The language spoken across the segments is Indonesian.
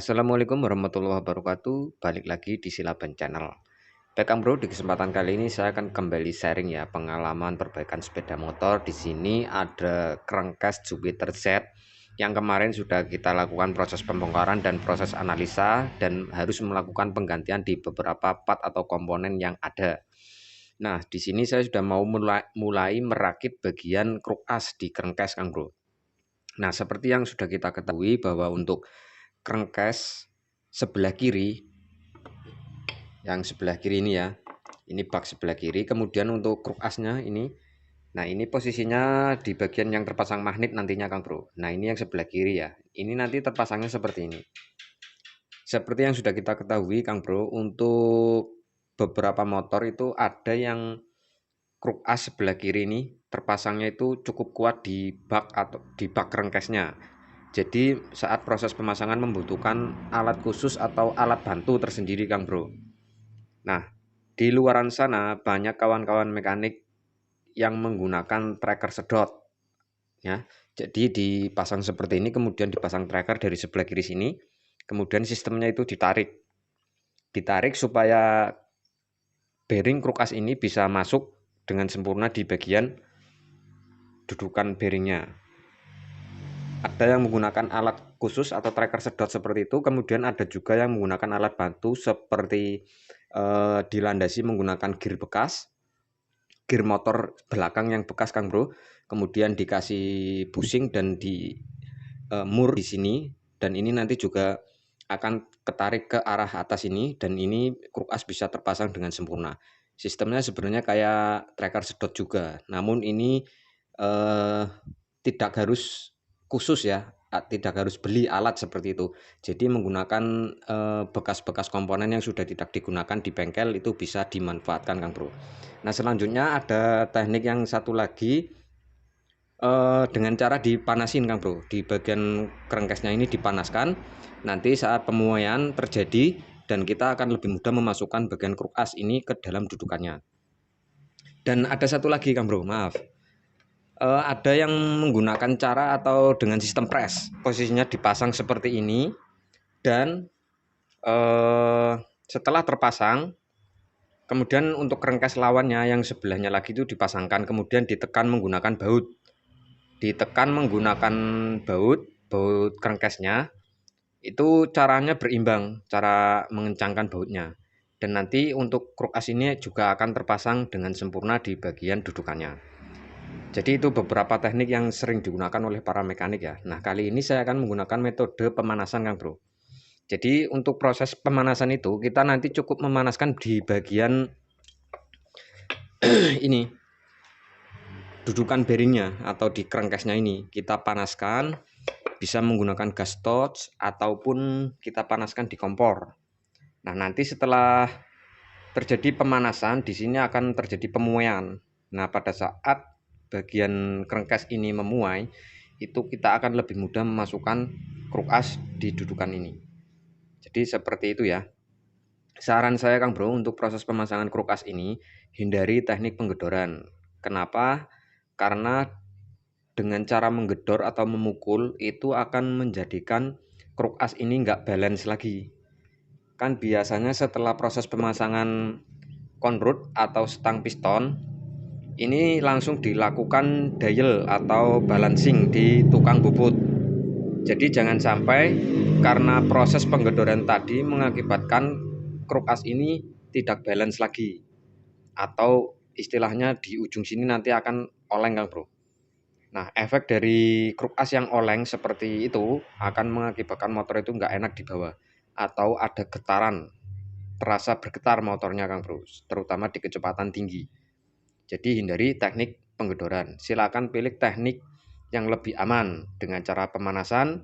Assalamualaikum warahmatullahi wabarakatuh. Balik lagi di Silaban Channel. Baik Kang Bro, di kesempatan kali ini saya akan kembali sharing ya pengalaman perbaikan sepeda motor. Di sini ada Crankcase Jupiter Z yang kemarin sudah kita lakukan proses pembongkaran dan proses analisa dan harus melakukan penggantian di beberapa part atau komponen yang ada. Nah, di sini saya sudah mau mulai merakit bagian kruk as di Crankcase Kang Bro. Nah, seperti yang sudah kita ketahui bahwa untuk crankcase sebelah kiri, yang sebelah kiri ini ya, ini bak sebelah kiri, kemudian untuk kruk asnya ini, nah ini posisinya di bagian yang terpasang magnet nantinya Kang Bro. Nah ini yang sebelah kiri ya, ini nanti terpasangnya seperti ini. Seperti yang sudah kita ketahui Kang Bro, untuk beberapa motor itu ada yang kruk as sebelah kiri ini terpasangnya itu cukup kuat di bak atau di bak crankcase-nya. Jadi saat proses pemasangan membutuhkan alat khusus atau alat bantu tersendiri Kang Bro. Nah, di luaran sana banyak kawan-kawan mekanik yang menggunakan tracker sedot ya. Jadi dipasang seperti ini, kemudian dipasang tracker dari sebelah kiri sini, kemudian sistemnya itu ditarik. Ditarik supaya bearing kruk as ini bisa masuk dengan sempurna di bagian dudukan bearingnya. Ada yang menggunakan alat khusus atau tracker sedot seperti itu, kemudian ada juga yang menggunakan alat bantu seperti dilandasi menggunakan gear bekas, gear motor belakang yang bekas Kang Bro, kemudian dikasih bushing dan di mur di sini, dan ini nanti juga akan ketarik ke arah atas ini, dan ini kruk as bisa terpasang dengan sempurna. Sistemnya sebenarnya kayak tracker sedot juga, namun ini tidak harus khusus ya, tidak harus beli alat seperti itu. Jadi menggunakan bekas-bekas komponen yang sudah tidak digunakan di bengkel itu bisa dimanfaatkan Kang Bro. Nah selanjutnya ada teknik yang satu lagi dengan cara dipanasin Kang Bro. Di bagian crankcase-nya ini dipanaskan. Nanti saat pemuaian terjadi dan kita akan lebih mudah memasukkan bagian kruk as ini ke dalam dudukannya. Dan ada satu lagi Kang Bro, maaf. Ada yang menggunakan cara atau dengan sistem press, posisinya dipasang seperti ini, dan setelah terpasang, kemudian untuk crankcase lawannya yang sebelahnya lagi itu dipasangkan, kemudian ditekan menggunakan baut, baut crankcase-nya. Itu caranya berimbang, cara mengencangkan bautnya, dan nanti untuk kruk as ini juga akan terpasang dengan sempurna di bagian dudukannya. Jadi itu beberapa teknik yang sering digunakan oleh para mekanik ya. Nah kali ini saya akan menggunakan metode pemanasan Kang Bro. Jadi untuk proses pemanasan itu kita nanti cukup memanaskan di bagian ini, dudukan bearingnya atau di crankcase-nya ini. Kita panaskan, bisa menggunakan gas torch ataupun kita panaskan di kompor. Nah nanti setelah terjadi pemanasan, di sini akan terjadi pemuaian. Nah pada saat bagian crankcase ini memuai, itu kita akan lebih mudah memasukkan kruk as di dudukan ini. Jadi seperti itu ya. Saran saya Kang Bro untuk proses pemasangan kruk as ini, hindari teknik penggedoran. Kenapa? Karena dengan cara menggedor atau memukul itu akan menjadikan kruk as ini nggak balance lagi. Kan biasanya setelah proses pemasangan conrod atau stang piston, ini langsung dilakukan dial atau balancing di tukang bubut. Jadi jangan sampai karena proses penggedoran tadi mengakibatkan kruk as ini tidak balance lagi, atau istilahnya di ujung sini nanti akan oleng Kang Bro. Nah efek dari kruk as yang oleng seperti itu akan mengakibatkan motor itu nggak enak dibawa, atau ada getaran, terasa bergetar motornya Kang Bro, terutama di kecepatan tinggi. Jadi hindari teknik penggedoran. Silakan pilih teknik yang lebih aman dengan cara pemanasan,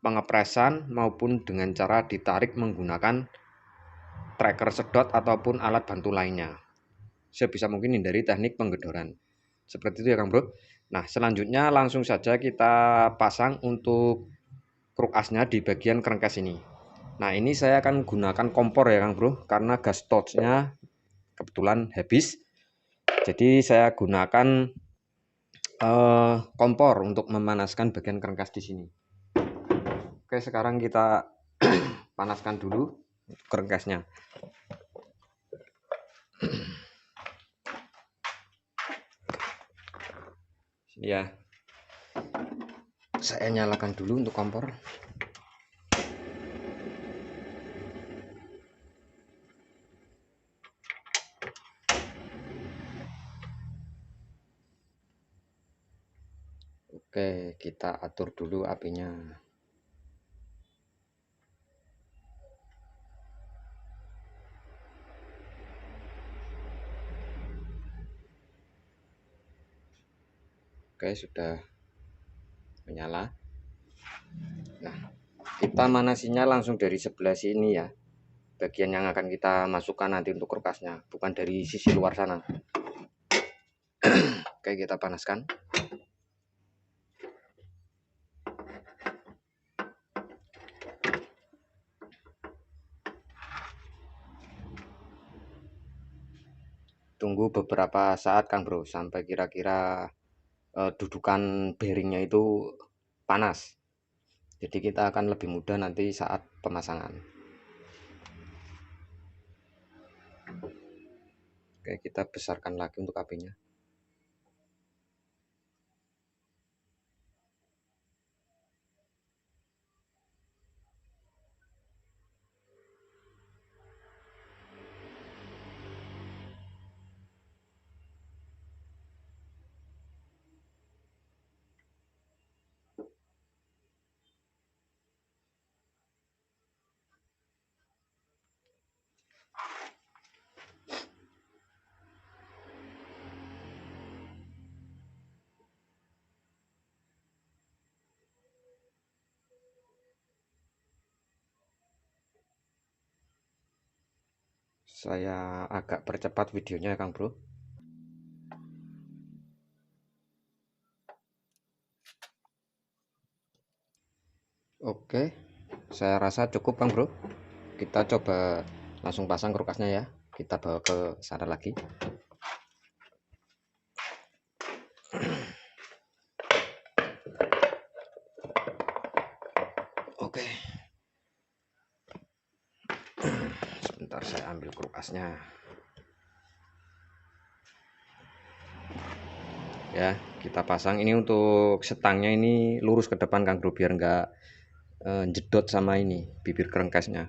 pengepresan maupun dengan cara ditarik menggunakan tracker sedot ataupun alat bantu lainnya. Sebisa mungkin hindari teknik penggedoran. Seperti itu ya Kang Bro. Nah, selanjutnya langsung saja kita pasang untuk kruk asnya di bagian crankcase ini. Nah, ini saya akan gunakan kompor ya Kang Bro, karena gas torch-nya kebetulan habis. Jadi saya gunakan kompor untuk memanaskan bagian crankcase di sini. Oke, sekarang kita panaskan dulu kerengkesnya. Ya, saya nyalakan dulu untuk kompor. Oke, kita atur dulu apinya. Oke, sudah menyala. Nah, kita manasinya langsung dari sebelah sini ya. Bagian yang akan kita masukkan nanti untuk kulkasnya, bukan dari sisi luar sana. Oke, kita panaskan. Tunggu beberapa saat Kang Bro, sampai kira-kira dudukan bearingnya itu panas. Jadi kita akan lebih mudah nanti saat pemasangan. Oke, kita besarkan lagi untuk apinya. Saya agak percepat videonya Kang Bro. Oke, saya rasa cukup Kang Bro. Kita coba langsung pasang kulkasnya ya. Kita bawa ke sana lagi. Oke. Sebentar saya ambil kulkasnya. Ya, kita pasang ini untuk setangnya ini lurus ke depan Kang Bro biar nggak jedot sama ini bibir kerengkesnya.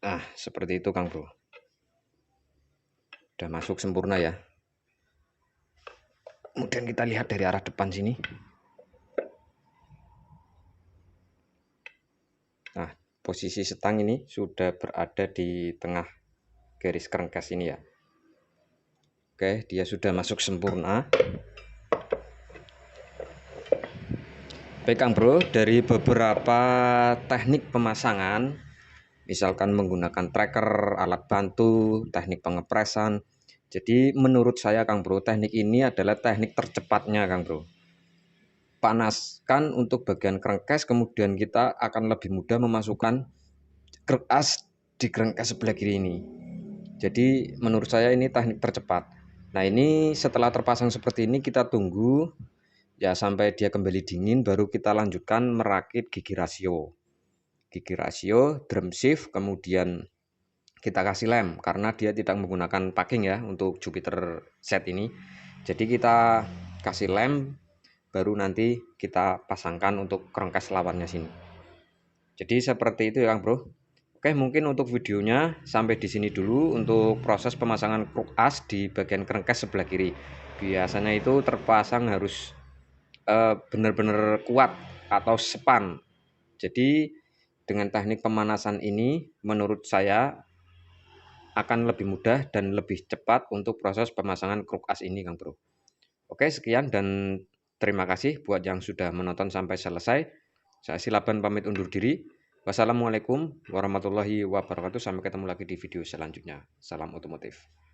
Nah, seperti itu Kang Bro. Udah masuk sempurna ya. Kemudian kita lihat dari arah depan sini. Nah, posisi setang ini sudah berada di tengah garis kerengkes ini ya. Oke, dia sudah masuk sempurna. Baik Kang Bro, dari beberapa teknik pemasangan, misalkan menggunakan tracker, alat bantu, teknik pengepresan. Jadi menurut saya Kang Bro, teknik ini adalah teknik tercepatnya Kang Bro. Panaskan untuk bagian kerengkes, kemudian kita akan lebih mudah memasukkan kertas di kerengkes sebelah kiri ini. Jadi menurut saya ini teknik tercepat. Nah ini setelah terpasang seperti ini kita tunggu ya sampai dia kembali dingin, baru kita lanjutkan merakit gigi rasio, drum shift, kemudian kita kasih lem karena dia tidak menggunakan packing ya untuk Jupiter set ini. Jadi kita kasih lem, baru nanti kita pasangkan untuk kerengkes lawannya sini. Jadi seperti itu ya Kang Bro. Oke, mungkin untuk videonya sampai di sini dulu untuk proses pemasangan kruk as di bagian kerengkes sebelah kiri. Biasanya itu terpasang harus benar-benar kuat atau sepan. Jadi dengan teknik pemanasan ini menurut saya akan lebih mudah dan lebih cepat untuk proses pemasangan kruk as ini Kang Bro. Oke, sekian dan terima kasih buat yang sudah menonton sampai selesai. Saya Silaban pamit undur diri. Wassalamualaikum warahmatullahi wabarakatuh. Sampai ketemu lagi di video selanjutnya. Salam otomotif.